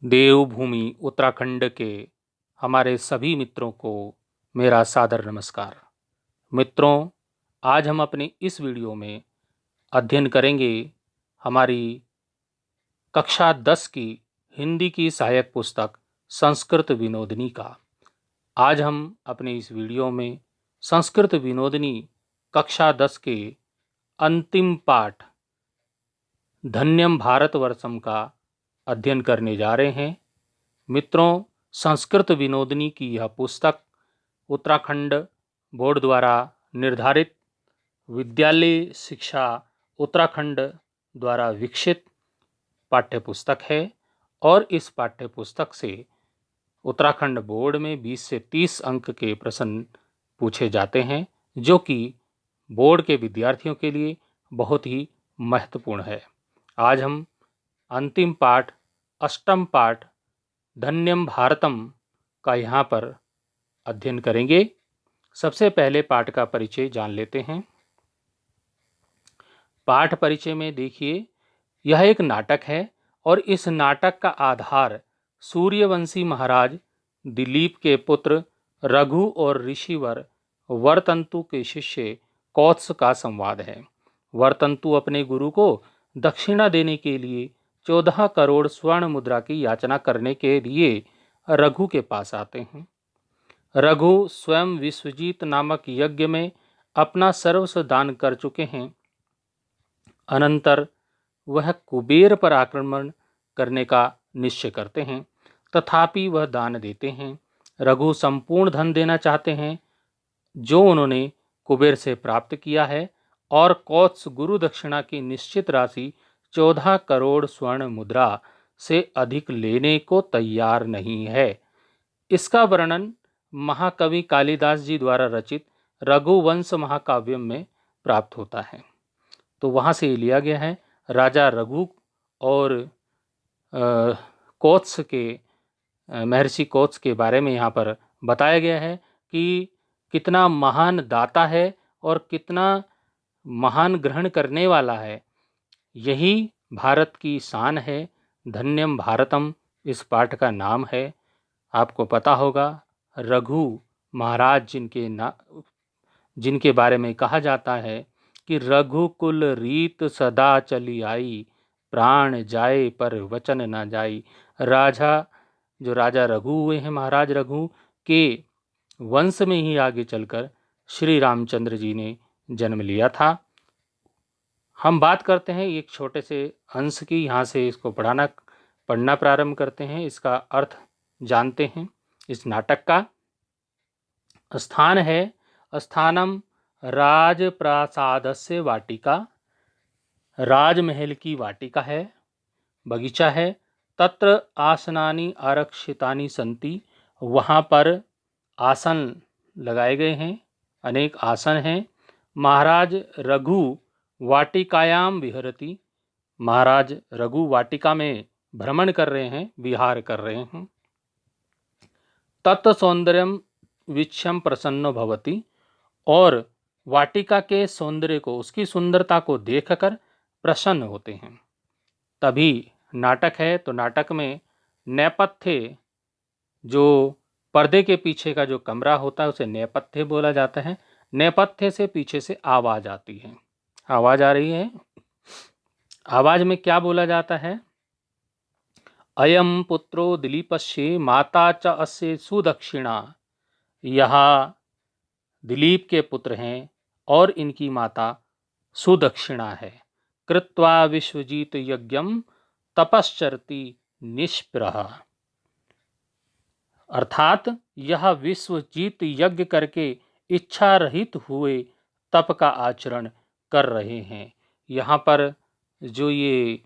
देवभूमि उत्तराखंड के हमारे सभी मित्रों को मेरा सादर नमस्कार। मित्रों, आज हम अपने इस वीडियो में अध्ययन करेंगे हमारी कक्षा 10 की हिंदी की सहायक पुस्तक संस्कृत विनोदिनी का। आज हम अपने इस वीडियो में संस्कृत विनोदिनी कक्षा 10 के अंतिम पाठ धन्यम भारतवर्षम का अध्ययन करने जा रहे हैं। मित्रों, संस्कृत विनोदिनी की यह पुस्तक उत्तराखंड बोर्ड द्वारा निर्धारित विद्यालय शिक्षा उत्तराखंड द्वारा विकसित पाठ्यपुस्तक है और इस पाठ्यपुस्तक से उत्तराखंड बोर्ड में 20 से 30 अंक के प्रश्न पूछे जाते हैं, जो कि बोर्ड के विद्यार्थियों के लिए बहुत ही महत्वपूर्ण है। आज हम अंतिम पाठ, अष्टम पाठ धन्यम भारतम का यहाँ पर अध्ययन करेंगे। सबसे पहले पाठ का परिचय जान लेते हैं। पाठ परिचय में देखिए, यह एक नाटक है और इस नाटक का आधार सूर्यवंशी महाराज दिलीप के पुत्र रघु और ऋषिवर वरतंतु के शिष्य कौत्स का संवाद है। वरतंतु अपने गुरु को दक्षिणा देने के लिए 14 करोड़ स्वर्ण मुद्रा की याचना करने के लिए रघु के पास आते हैं। रघु स्वयं विश्वजीत नामक यज्ञ में अपना सर्वस्व दान कर चुके हैं। अनंतर वह कुबेर पर आक्रमण करने का निश्चय करते हैं, तथापि वह दान देते हैं। रघु संपूर्ण धन देना चाहते हैं जो उन्होंने कुबेर से प्राप्त किया है, और कौत्स गुरु दक्षिणा की निश्चित राशि 14 करोड़ स्वर्ण मुद्रा से अधिक लेने को तैयार नहीं है। इसका वर्णन महाकवि कालिदास जी द्वारा रचित रघुवंश महाकाव्य में प्राप्त होता है। तो वहाँ से लिया गया है। राजा रघु और कौत्स के महर्षि कौत्स के बारे में यहाँ पर बताया गया है कि कितना महान दाता है और कितना महान ग्रहण करने वाला है। यही भारत की शान है। धन्यम भारतम इस पाठ का नाम है। आपको पता होगा, रघु महाराज जिनके बारे में कहा जाता है कि रघुकुल रीत सदा चली आई, प्राण जाए पर वचन न जाई। राजा रघु हुए हैं, महाराज रघु के वंश में ही आगे चलकर श्री रामचंद्र जी ने जन्म लिया था। हम बात करते हैं एक छोटे से अंश की। यहाँ से इसको पढ़ना प्रारंभ करते हैं। इसका अर्थ जानते हैं। इस नाटक का स्थान है स्थानम राजप्रासादस्य वाटिका। राजमहल की वाटिका है, बगीचा है। तत्र आसनानि आरक्षितानि सन्ति, वहाँ पर आसन लगाए गए हैं, अनेक आसन हैं। महाराज रघु वाटिकायाम विहरति, महाराज रघु वाटिका में भ्रमण कर रहे हैं, विहार कर रहे हैं। तत् सौंदर्यम वीक्ष्यं प्रसन्नो भवति, और वाटिका के सौंदर्य को, उसकी सुंदरता को देखकर प्रसन्न होते हैं। तभी नाटक है, तो नाटक में नेपथ्य, जो पर्दे के पीछे का जो कमरा होता है उसे नेपथ्य बोला जाता है। नेपथ्य से पीछे से आवाज आती है। आवाज आ रही है। आवाज में क्या बोला जाता है? अयम पुत्रो दिलीपस्य माता च अस्य सुदक्षिणा। यह दिलीप के पुत्र हैं और इनकी माता सुदक्षिणा है। कृत्वा विश्वजीत यज्ञम तपश्चरति निष्प्रह, अर्थात यह विश्वजीत यज्ञ करके इच्छा रहित हुए तप का आचरण कर रहे हैं। यहाँ पर जो ये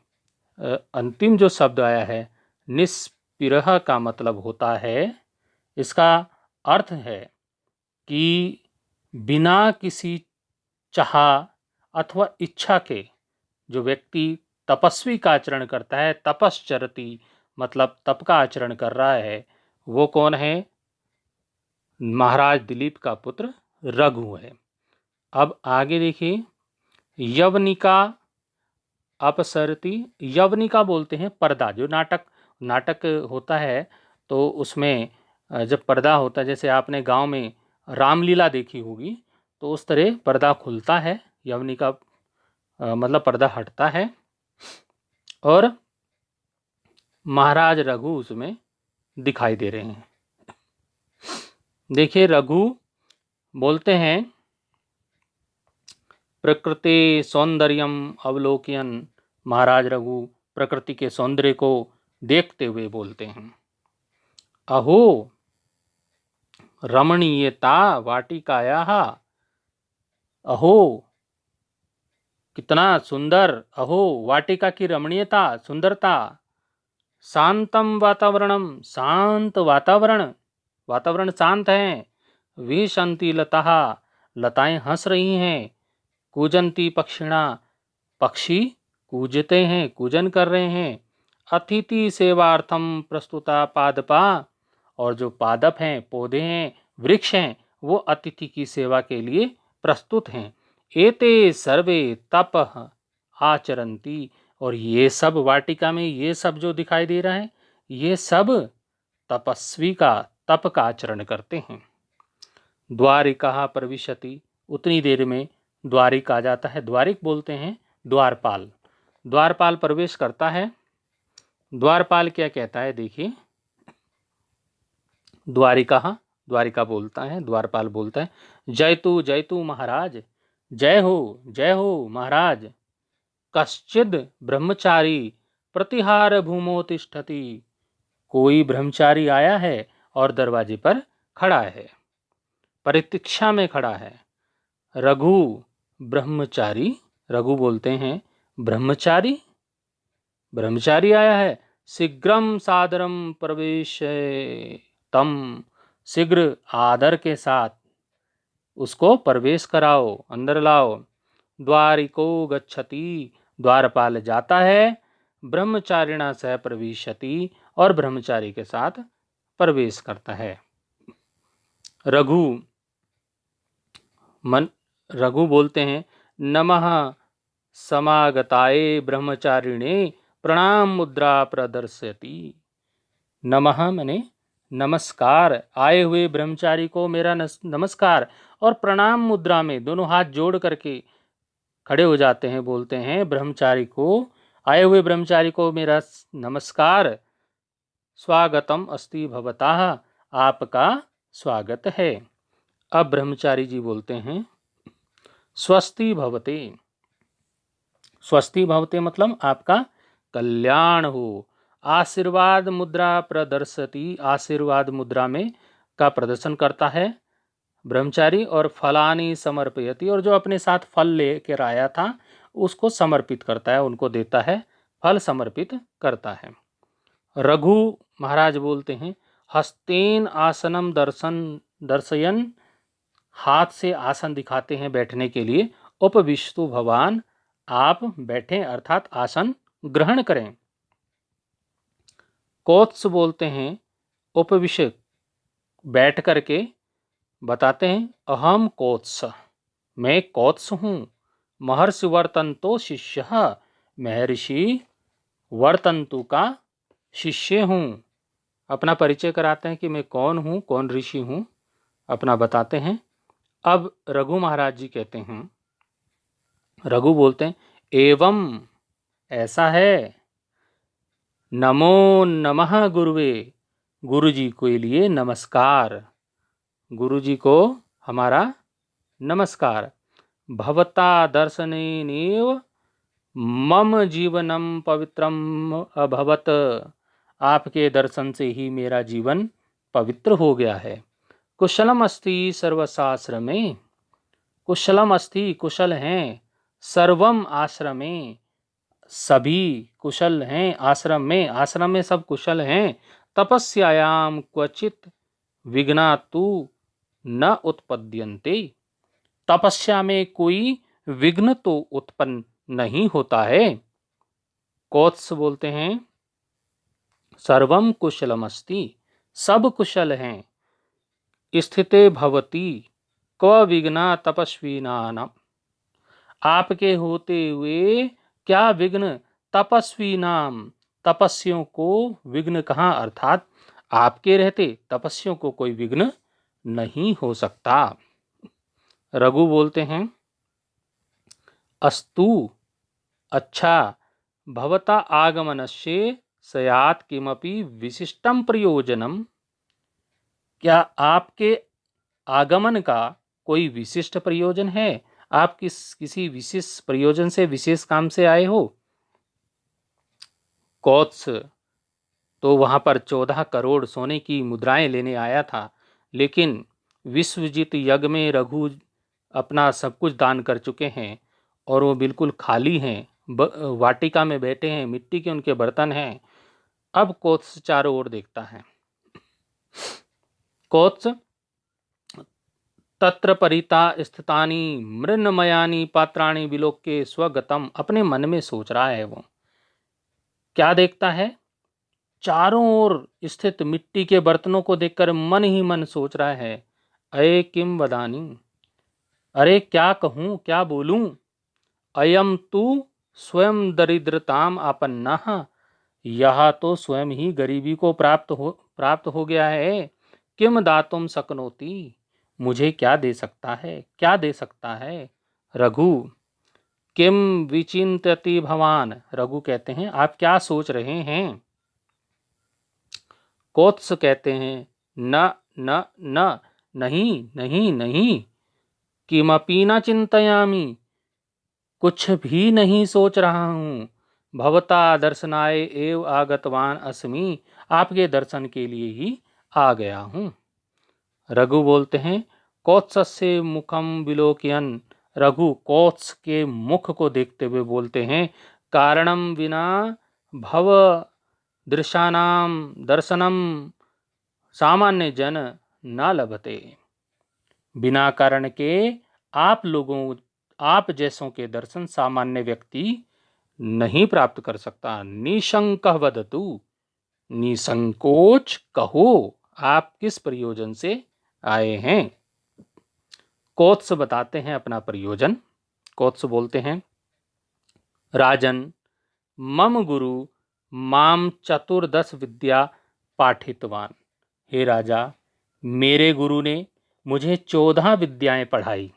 अंतिम जो शब्द आया है, निष्प्रह का मतलब होता है, इसका अर्थ है कि बिना किसी चाह अथवा इच्छा के जो व्यक्ति तपस्वी का आचरण करता है, तपश्चरति मतलब तप का आचरण कर रहा है, वो कौन है? महाराज दिलीप का पुत्र रघु है। अब आगे देखिए, यवनिका अपसरति। यवनिका बोलते हैं पर्दा, जो नाटक नाटक होता है तो उसमें जब पर्दा होता है, जैसे आपने गांव में रामलीला देखी होगी, तो उस तरह पर्दा खुलता है, यवनी का मतलब पर्दा हटता है और महाराज रघु उसमें दिखाई दे रहे हैं। देखिए रघु बोलते हैं, प्रकृति सौंदर्यम अवलोकयन, महाराज रघु प्रकृति के सौंदर्य को देखते हुए बोलते हैं, अहो रमणीयता वाटिकायाः, अहो कितना सुंदर, अहो वाटिका की रमणीयता, सुंदरता, शांतम वातावरणम, शांत वातावरण, वातावरण शांत है, विशंति लता, लताएं हंस रही हैं, कूजंती पक्षिणा, पक्षी कूजते हैं, कूजन कर रहे हैं, अतिथि सेवार्थम प्रस्तुता पादपा, और जो पादप हैं, पौधे हैं, वृक्ष हैं, वो अतिथि की सेवा के लिए प्रस्तुत हैं। एते सर्वे तप आचरंती, और ये सब वाटिका में ये सब जो दिखाई दे रहा है, ये सब तपस्वी का तप का आचरण करते हैं। द्वारिका प्रविशति, उतनी देर में द्वारिक आ जाता है। द्वारिक बोलते हैं द्वारपाल, द्वारपाल प्रवेश करता है। द्वारपाल क्या कहता है, देखिए, द्वारिका, द्वारिका बोलता है, द्वारपाल बोलता है, जय तू महाराज, जय हो महाराज, कश्चिद ब्रह्मचारी प्रतिहार भूमो तिष्ठति, कोई ब्रह्मचारी आया है और दरवाजे पर खड़ा है, प्रतीक्षा में खड़ा है। रघु ब्रह्मचारी, रघु बोलते हैं ब्रह्मचारी, ब्रह्मचारी आया है, शीघ्रम सादरम प्रवेश तम, शीघ्र आदर के साथ उसको प्रवेश कराओ, अंदर लाओ। द्वारिको गच्छति, द्वारपाल जाता है, ब्रह्मचारिणा सह प्रविशति, और ब्रह्मचारी के साथ प्रवेश करता है। रघु रघु बोलते हैं, नमः समागताये ब्रह्मचारिणे प्रणाम मुद्रा प्रदर्शयति, नमः मने नमस्कार, आए हुए ब्रह्मचारी को मेरा नमस्कार, और प्रणाम मुद्रा में दोनों हाथ जोड़ करके खड़े हो जाते हैं, बोलते हैं ब्रह्मचारी को, आए हुए ब्रह्मचारी को मेरा नमस्कार, स्वागतम अस्ति भवतः, आपका स्वागत है। अब ब्रह्मचारी जी बोलते हैं, स्वस्ति भवते, स्वस्ति भवते मतलब आपका कल्याण हो। आशीर्वाद मुद्रा प्रदर्शति, आशीर्वाद मुद्रा में का प्रदर्शन करता है ब्रह्मचारी, और फलानी समर्पयति, और जो अपने साथ फल लेकर आया था उसको समर्पित करता है, उनको देता है, फल समर्पित करता है। रघु महाराज बोलते हैं, हस्तेन आसनम दर्शयन, हाथ से आसन दिखाते हैं बैठने के लिए, उपविष्टु भवान, आप बैठें अर्थात आसन ग्रहण करें। कोत्स बोलते हैं उपविष्ट, बैठ करके बताते हैं, अहम कोत्स, मैं कोत्स हूँ, महर्षि वर्तंतो शिष्य, महर्षि वर्तंतु का शिष्य हूँ। अपना परिचय कराते हैं कि मैं कौन हूँ, कौन ऋषि हूँ, अपना बताते हैं। अब रघु महाराज जी कहते हैं, रघु बोलते हैं, एवं ऐसा है, नमो नमः गुरुवे, गुरु जी के लिए नमस्कार, गुरु जी को हमारा नमस्कार। भवता दर्शनेनैव मम जीवनम पवित्रम अभवत, आपके दर्शन से ही मेरा जीवन पवित्र हो गया है। कुशलम अस्ति सर्वशास्त्रमे, कुशलम अस्ति कुशल हैं, सर्वम आश्रमे, सभी कुशल हैं, आश्रम में सब कुशल हैं। तपस्यायाम क्वचित विघ्ना तु न उत्पद्यन्ते, तपस्या में कोई विघ्न तो उत्पन्न नहीं होता है। कोत्स बोलते हैं, सर्वम कुशलमस्ति, सब कुशल हैं, स्थिते भवती क्व विघ्ना तपस्विनानाम, आपके होते हुए क्या विघ्न तपस्वी नाम, तपस्वियों को विघ्न कहाँ, अर्थात आपके रहते तपस्वियों को कोई विघ्न नहीं हो सकता। रघु बोलते हैं, अस्तु, अच्छा, भवता आगमनस्य स्यात् किमपि विशिष्टम प्रयोजनम, क्या आपके आगमन का कोई विशिष्ट प्रयोजन है? आप किसी विशेष प्रयोजन से, विशेष काम से आए हो? कौत्स तो वहां पर 14 करोड़ सोने की मुद्राएं लेने आया था, लेकिन विश्वजीत यज्ञ में रघु अपना सब कुछ दान कर चुके हैं और वो बिल्कुल खाली हैं, वाटिका में बैठे हैं, मिट्टी के उनके बर्तन हैं। अब कौत्स चारों ओर देखता है। कौत्स तत्र परिता स्थितानि मृन्मयानि पात्राणि विलोक्य स्वगतम, अपने मन में सोच रहा है। वो क्या देखता है? चारों ओर स्थित मिट्टी के बर्तनों को देखकर मन ही मन सोच रहा है, अये किम वदानी, अरे क्या कहूं, क्या बोलूं। अयम तु स्वयं दरिद्रताम आपन्नाः, यह तो स्वयं ही गरीबी को प्राप्त हो गया है। किम दातुम शक्नोति, मुझे क्या दे सकता है, क्या दे सकता है। रघु किम विचिंतति भवान, रघु कहते हैं आप क्या सोच रहे हैं। कौत्स कहते हैं, न न न, नहीं नहीं नहीं, किमपि न चिंतयामि, कुछ भी नहीं सोच रहा हूं। भवता दर्शनाय एव आगतवान अस्मि, आपके दर्शन के लिए ही आ गया हूं। रघु बोलते हैं, कौत्सस्य मुखम विलोकयन, रघु कौत्स के मुख को देखते हुए बोलते हैं, कारणम विना भव दृशानाम दर्शनम सामान्य जन न लभते, बिना कारण के आप जैसों के दर्शन सामान्य व्यक्ति नहीं प्राप्त कर सकता। निशंक वदतु, निसंकोच कहो, आप किस प्रयोजन से आए हैं। कौत्स बताते हैं अपना प्रयोजन। कौत्स बोलते हैं, राजन मम गुरु माम चतुर्दश विद्या पाठितवान, हे राजा, मेरे गुरु ने मुझे 14 विद्याएं पढ़ाई।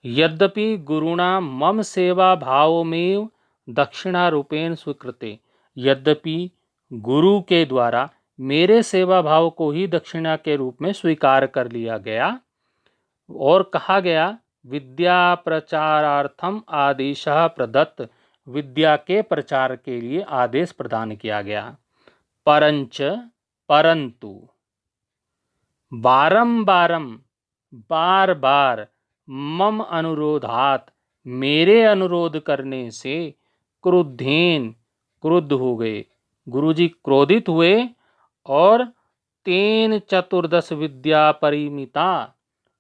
यद्यपि गुरुणा मम सेवा भावमेव दक्षिणा रूपेण स्वीकृते, यद्यपि गुरु के द्वारा मेरे सेवा भाव को ही दक्षिणा के रूप में स्वीकार कर लिया गया और कहा गया, विद्या प्रचारार्थम आदेश प्रदत्त, विद्या के प्रचार के लिए आदेश प्रदान किया गया। परंतु बारंबारम, बार बार, मम अनुरोधात, मेरे अनुरोध करने से, क्रुद्धेन, क्रुद्ध हो गए, गुरुजी क्रोधित हुए और तेन चतुर्दश विद्या परिमिता,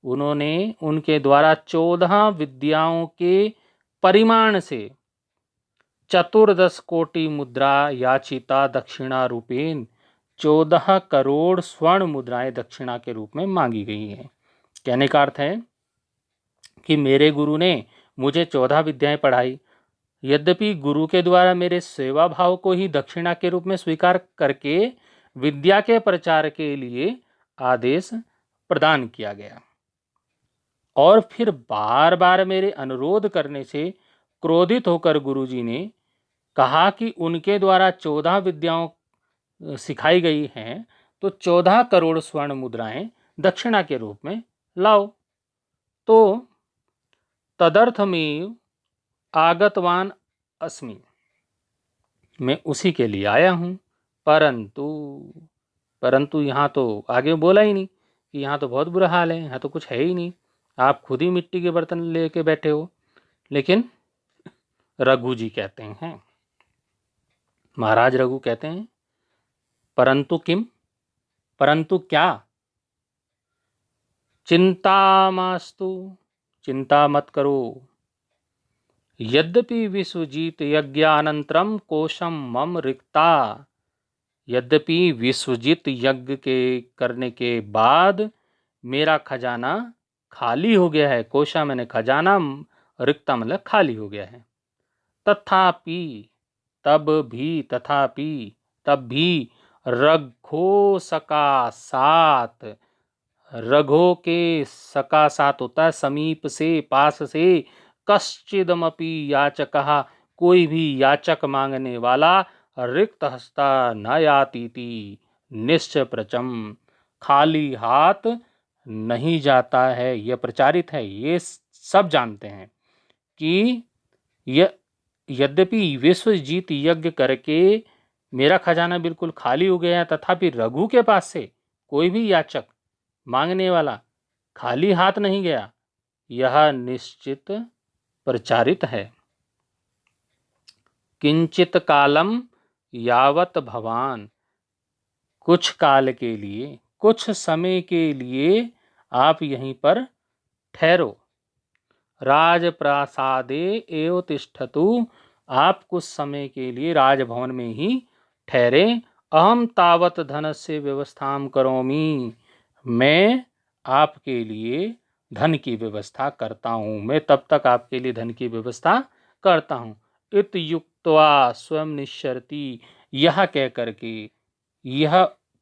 उन्होंने उनके द्वारा 14 विद्याओं के परिमाण से चतुर्दश कोटि मुद्रा याचिता दक्षिणा रूपेण, 14 करोड़ स्वर्ण मुद्राएं दक्षिणा के रूप में मांगी गई हैं। कहने का अर्थ है कि मेरे गुरु ने मुझे 14 विद्याएं पढ़ाई, यद्यपि गुरु के द्वारा मेरे सेवा भाव को ही दक्षिणा के रूप में स्वीकार करके विद्या के प्रचार के लिए आदेश प्रदान किया गया, और फिर बार बार मेरे अनुरोध करने से क्रोधित होकर गुरुजी ने कहा कि उनके द्वारा 14 विद्याओं सिखाई गई हैं, तो 14 करोड़ स्वर्ण मुद्राएं दक्षिणा के रूप में लाओ। तो तदर्थमेव आगतवान अस्मि, मैं उसी के लिए आया हूं। परंतु यहाँ तो आगे बोला ही नहीं कि यहाँ तो बहुत बुरा हाल है, यहाँ तो कुछ है ही नहीं, आप खुद ही मिट्टी के बर्तन लेके बैठे हो। लेकिन रघु जी कहते हैं, महाराज रघु कहते हैं, परंतु किम, परंतु क्या, चिंता मास्तु, चिंता मत करो। यद्यपि विश्वजीत यज्ञानंतरम कोशम मम रिक्ता, यद्यपि विश्वजीत यज्ञ के करने के बाद मेरा खजाना खाली हो गया है। कोशा मैंने खजाना, रिक्ता मतलब खाली हो गया है। तथापि तब भी तथापि तब भी रघो सकाशात, रघो के सकाशात होता है समीप से, पास से, कश्चिदमपि याचकः, कोई भी याचक मांगने वाला, रिक्त हस्ता न यातीति, निश्चय प्रचम, खाली हाथ नहीं जाता है। यह प्रचारित है, ये सब जानते हैं कि यद्यपि विश्वजीत यज्ञ करके मेरा खजाना बिल्कुल खाली हो गया, तथापि रघु के पास से कोई भी याचक मांगने वाला खाली हाथ नहीं गया, यह निश्चित प्रचारित है। किंचित कालम यावत भवान, कुछ काल के लिए, कुछ समय के लिए आप यहीं पर ठहरो। राजप्रासादे एव तिष्ठतु, आप कुछ समय के लिए राजभवन में ही ठहरे। अहम तावत धनस्य व्यवस्थां करोमि, मैं आपके लिए धन की व्यवस्था करता हूँ, मैं तब तक आपके लिए धन की व्यवस्था करता हूँ। इत युक्त्वा स्वयं निश्चरति, यह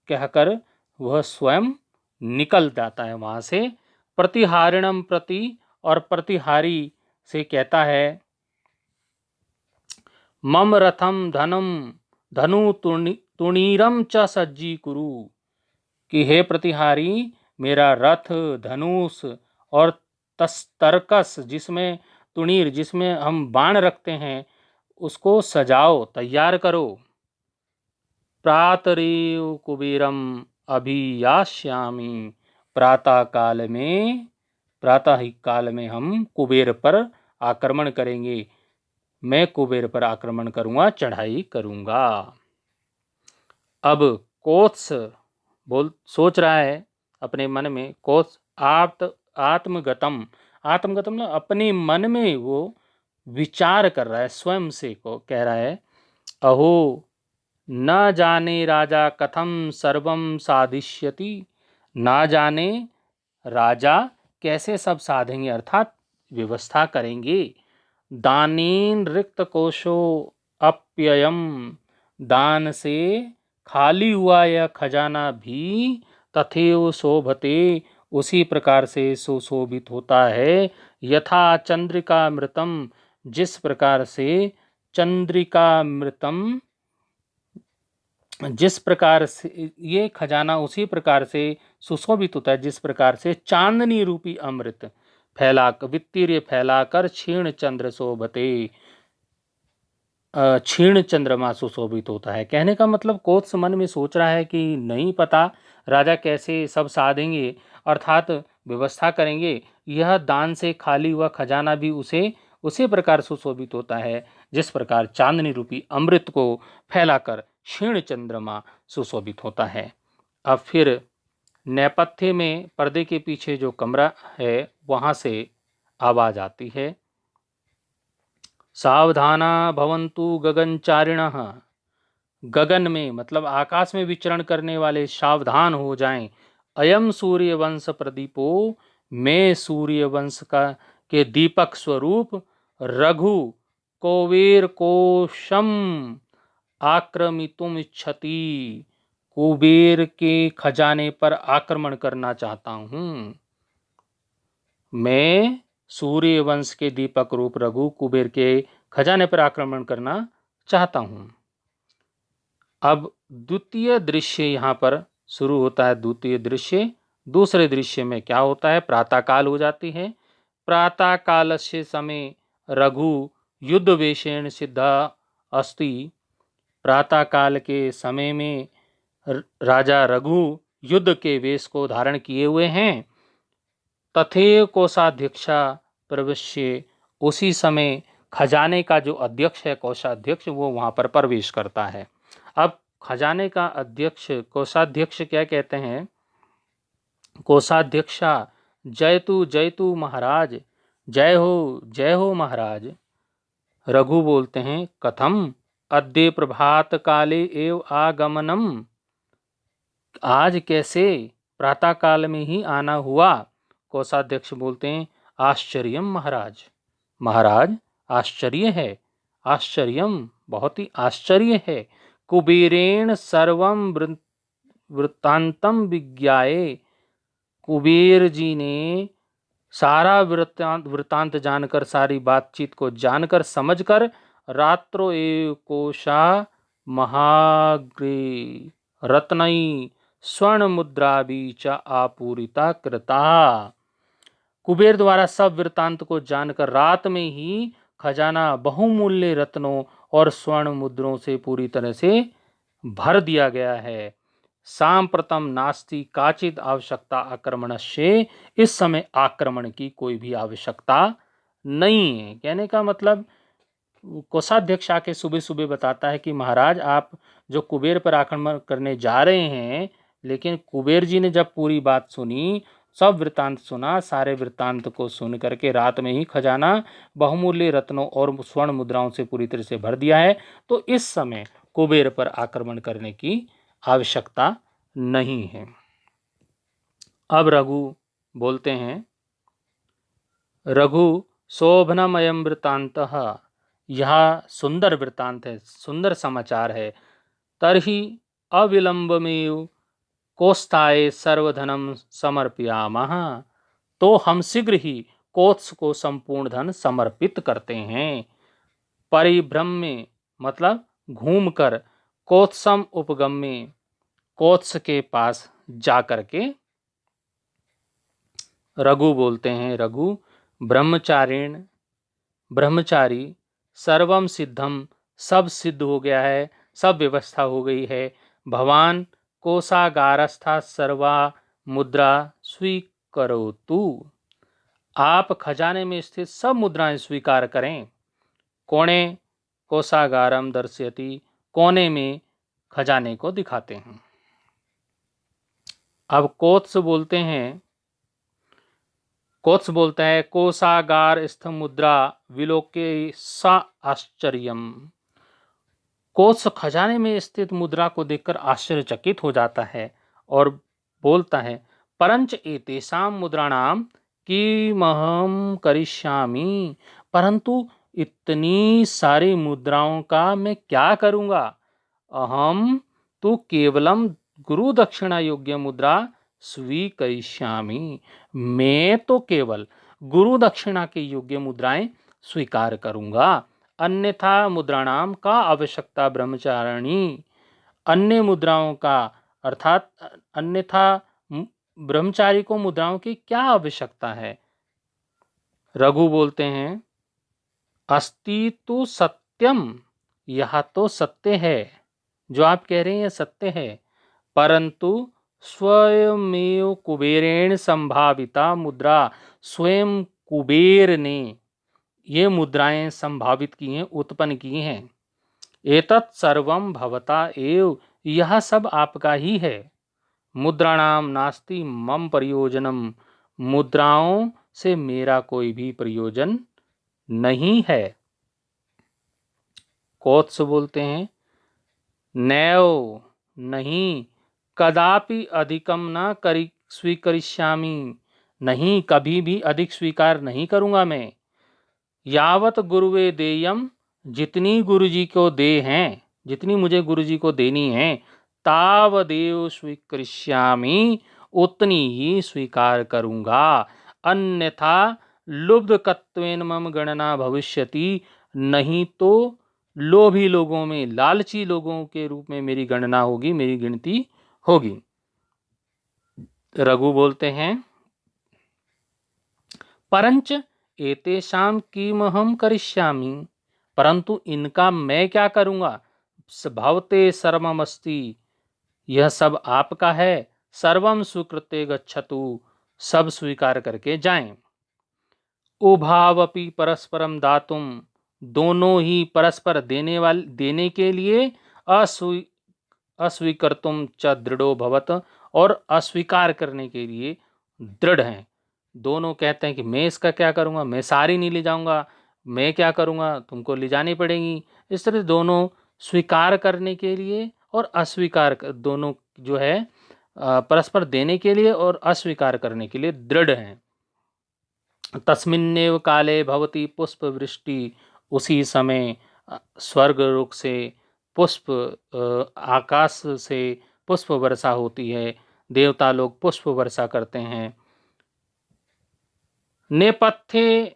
कहकर वह स्वयं निकल जाता है वहां से। प्रतिहारिणम प्रति, और प्रतिहारी से कहता है, मम रथम धनु तुणीरम च सज्जी कुरु, कि हे प्रतिहारी, मेरा रथ, धनुष और तस्तरकस, जिसमें तुणीर, जिसमें हम बाण रखते हैं, उसको सजाओ, तैयार करो। प्रातरेव कुबेरम अभियास्यामि, प्रातः काल में हम कुबेर पर आक्रमण करेंगे, मैं कुबेर पर आक्रमण करूंगा, चढ़ाई करूंगा। अब कोत्स सोच रहा है अपने मन में, कोत्स आत्मगतम मतलब अपने मन में वो विचार कर रहा है, स्वयं से को कह रहा है, अहो न जाने राजा कथम सर्वम साधिष्यति, ना जाने राजा कैसे सब साधेंगे, अर्थात व्यवस्था करेंगे। दानेन रिक्त कोशो अप्ययम, दान से खाली हुआ यह खजाना भी तथैव शोभते, उसी प्रकार से सुशोभित होता है। यथा चंद्रिका मृतम, जिस प्रकार से चंद्रिका मृतम, जिस प्रकार से ये खजाना उसी प्रकार से सुशोभित होता है जिस प्रकार से चांदनी रूपी अमृत वित्तीय फैलाकर क्षीण चंद्र शोभते, क्षीण चंद्रमा सुशोभित होता है। कहने का मतलब कोत्स मन में सोच रहा है कि नहीं पता राजा कैसे सब साधेंगे, अर्थात व्यवस्था करेंगे। यह दान से खाली हुआ खजाना भी उसी प्रकार सुशोभित होता है जिस प्रकार चांदनी रूपी अमृत को फैलाकर क्षीण चंद्रमा सुशोभित होता है। अब फिर नेपथ्य में पर्दे के पीछे जो कमरा है वहां से आवाज आती है, सावधाना भवन्तु गगनचारिणः, गगन में मतलब आकाश में विचरण करने वाले सावधान हो जाएं। अयम सूर्यवंश प्रदीपो, मैं सूर्यवंश के दीपक स्वरूप रघु कोवेर कोशम आक्रमितुम इच्छति, कुबेर के खजाने पर आक्रमण करना चाहता हूं। मैं सूर्यवंश के दीपक रूप रघु कुबेर के खजाने पर आक्रमण करना चाहता हूं। अब द्वितीय दृश्य यहां पर शुरू होता है। द्वितीय दृश्य, दूसरे दृश्य में क्या होता है, प्रातः काल हो जाती है। प्रातः काल से समय रघु युद्ध वेशेन सिद्धा अस्ति, प्रातः काल के समय में राजा रघु युद्ध के वेश को धारण किए हुए हैं। तथैव कोषाध्यक्षा प्रविश्य, उसी समय खजाने का जो अध्यक्ष है कोषाध्यक्ष, वो वहां पर प्रवेश करता है। अब खजाने का अध्यक्ष कोषाध्यक्ष क्या कहते हैं, कोषाध्यक्षा जयतु महाराज, जय हो महाराज। रघु बोलते हैं, कथम अद्य प्रभात काले एव आगमनम, आज कैसे प्रातः काल में ही आना हुआ। कोषाध्यक्ष बोलते हैं, आश्चर्यम महाराज, महाराज आश्चर्य है। आश्चर्यम बहुत ही आश्चर्य है। कुबेरेण सर्वं वृत्तांतम विज्ञाये, कुबेर जी ने सारा वृत्तांत जानकर, सारी बातचीत को जानकर, समझकर, रात्रो एव कोशा महाग्रे रत्नई स्वर्ण मुद्रा बीच आपूरिता कृता। कुबेर द्वारा सब वृत्तांत को जानकर रात में ही खजाना बहुमूल्य रत्नों और स्वर्ण मुद्रों से पूरी तरह से भर दिया गया है। सांप्रतम नास्ति काचित आवश्यकता आक्रमणस्य, इस समय आक्रमण की कोई भी आवश्यकता नहीं है। कहने का मतलब कोषाध्यक्ष आके सुबह सुबह बताता है कि महाराज आप जो कुबेर पर आक्रमण करने जा रहे हैं, लेकिन कुबेर जी ने जब पूरी बात सुनी, सब वृत्तांत सुना, सारे वृत्तांत को सुन करके रात में ही खजाना बहुमूल्य रत्नों और स्वर्ण मुद्राओं से पूरी तरह से भर दिया है, तो इस समय कुबेर पर आक्रमण करने की आवश्यकता नहीं है। अब रघु बोलते हैं, रघु शोभनमयम वृत्तांतः, यह सुंदर वृत्तांत है, सुंदर समाचार है। तरहि अविलंबमेव कोत्साय सर्वधनम समर्पयामः, तो हम शीघ्र ही कोत्स को संपूर्ण धन समर्पित करते हैं। परिभ्रम्य मतलब घूमकर, कोत्सम उपगम्य कोत्स के पास जाकर के। रघु बोलते हैं, रघु ब्रह्मचारिण, ब्रह्मचारी, सर्वम सिद्धम, सब सिद्ध हो गया है, सब व्यवस्था हो गई है। भवान कोषागारस्था सर्वा मुद्रा स्वीकरोतु, आप खजाने में स्थित सब मुद्राएं स्वीकार करें। कोणे कोषागारम दर्शयति, कोने में खजाने को दिखाते हैं। अब कोत्स बोलते हैं, कोत्स बोलता है, कोषागार स्थ मुद्रा विलोके सा आश्चर्यम, कोत्स खजाने में स्थित मुद्रा को देखकर आश्चर्यचकित हो जाता है और बोलता है, परंच एतेषां मुद्राणाम किमहं करिष्यामि, परंतु इतनी सारी मुद्राओं का मैं क्या करूंगा। अहम तो केवलम गुरु दक्षिणा योग्य मुद्रा स्वीकरिष्यामि, मैं तो केवल गुरु दक्षिणा के योग्य मुद्राएं स्वीकार करूंगा। अन्यथा मुद्राणाम का आवश्यकता ब्रह्मचारिणी, अन्य मुद्राओं का अर्थात अन्यथा ब्रह्मचारी को मुद्राओं की क्या आवश्यकता है। रघु बोलते हैं, अस्ति तो सत्यम, यह तो सत्य है, जो आप कह रहे हैं सत्य है, परंतु स्वयमेव कुबेरेण संभाविता मुद्रा, स्वयं कुबेर ने ये मुद्राएं संभावित की हैं, उत्पन्न की हैं। एतत् सर्वं भवता एव, यह सब आपका ही है। मुद्राणाम नास्ति मम प्रयोजनम, मुद्राओं से मेरा कोई भी प्रयोजन नहीं है। कोत्स बोलते हैं, नैव नहीं, कदापि अधिकम न करी स्वीकरिष्यामि, नहीं कभी भी अधिक स्वीकार नहीं करूंगा मैं। यावत गुरुवे देयम, जितनी गुरुजी को दे हैं, जितनी मुझे गुरुजी को देनी है, तावदेव स्वीकरिष्यामि, उतनी ही स्वीकार करूंगा। अन्यथा लुब्धकत्वेन मम गणना भविष्यति, नहीं तो लोभी लोगों में, लालची लोगों के रूप में मेरी गणना होगी, मेरी गिनती होगी। रघु बोलते हैं, परंच एतेषां किमहं करिष्यामि, परंतु इनका मैं क्या करूंगा। भवते सर्वमस्ति, यह सब आपका है। सर्वम स्वीकृत्य गच्छतु, सब स्वीकार करके जाएं। उभावपि परस्परम दातुम, दोनों ही परस्पर देने के लिए अस्वीकर्तुम च दृढ़ो भवत, और अस्वीकार करने के लिए दृढ़ हैं। दोनों कहते हैं कि मैं इसका क्या करूंगा, मैं सारी नहीं ले जाऊंगा, मैं क्या करूंगा, तुमको ले जानी पड़ेगी। इस तरह दोनों स्वीकार करने के लिए और अस्वीकार दोनों जो है परस्पर देने के लिए और अस्वीकार करने के लिए दृढ़ हैं। तस्मिन्नेव काले भवति पुष्प वृष्टि, उसी समय स्वर्ग लोक से पुष्प आकाश से पुष्प वर्षा होती है, देवता लोग पुष्प वर्षा करते हैं। नेपथ्य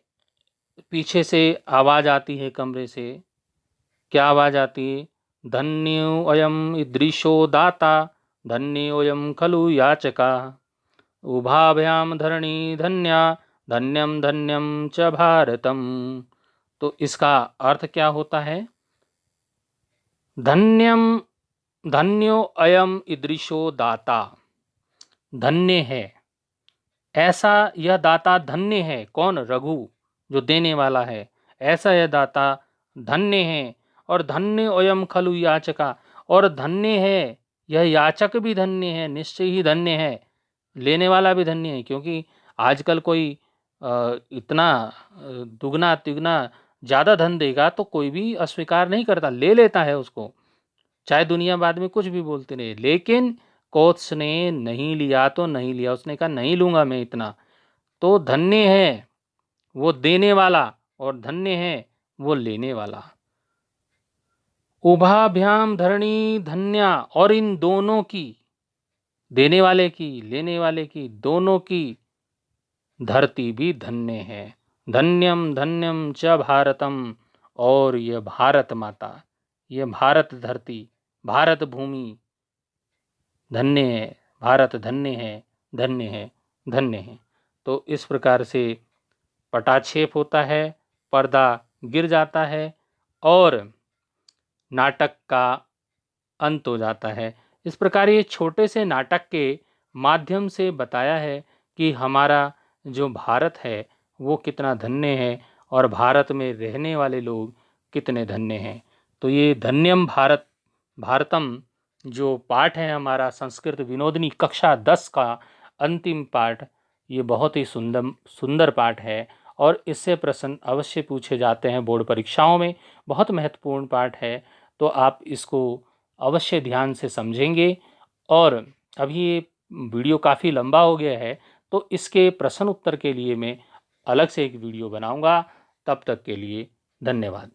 पीछे से आवाज आती है कमरे से। क्या आवाज आती है? धन्यो अयम ईदृशो दाता, धन्योऽयं खलु याचका, उभाभ्याम धरणी धन्या, धन्यम धन्यम च भारतम। तो इसका अर्थ क्या होता है? धन्यम धन्यो अयम ईदृशो दाता, धन्य है ऐसा यह दाता, धन्य है कौन? रघु, जो देने वाला है, ऐसा यह दाता धन्य है। और धन्य अयम खलु याचका, और धन्य है यह याचक भी धन्य है, निश्चय ही धन्य है, लेने वाला भी धन्य है। क्योंकि आजकल कोई इतना दुगना तिगना ज़्यादा धन देगा तो कोई भी अस्वीकार नहीं करता, ले लेता है उसको, चाहे दुनिया बाद में कुछ भी बोलते रहे। लेकिन कोत्स ने नहीं लिया तो नहीं लिया, उसने कहा नहीं लूंगा मैं इतना। तो धन्य है वो देने वाला और धन्य है वो लेने वाला। उभाभ्याम धरणी धन्या, और इन दोनों की, देने वाले की लेने वाले की, दोनों की धरती भी धन्य है। धन्यम धन्यम च भारतम, और यह भारत माता, यह भारत धरती, भारत भूमि धन्य है, भारत धन्य है, धन्य है, धन्य है। तो इस प्रकार से पटाक्षेप होता है, पर्दा गिर जाता है और नाटक का अंत हो जाता है। इस प्रकार ये छोटे से नाटक के माध्यम से बताया है कि हमारा जो भारत है वो कितना धन्य है और भारत में रहने वाले लोग कितने धन्य हैं। तो ये धन्यम भारत भारतम जो पाठ है हमारा संस्कृत विनोदनी कक्षा 10 का अंतिम पाठ, ये बहुत ही सुंदर पाठ है और इससे प्रश्न अवश्य पूछे जाते हैं बोर्ड परीक्षाओं में। बहुत महत्वपूर्ण पाठ है, तो आप इसको अवश्य ध्यान से समझेंगे। और अभी ये वीडियो काफ़ी लंबा हो गया है, तो इसके प्रश्न उत्तर के लिए मैं अलग से एक वीडियो बनाऊंगा। तब तक के लिए धन्यवाद।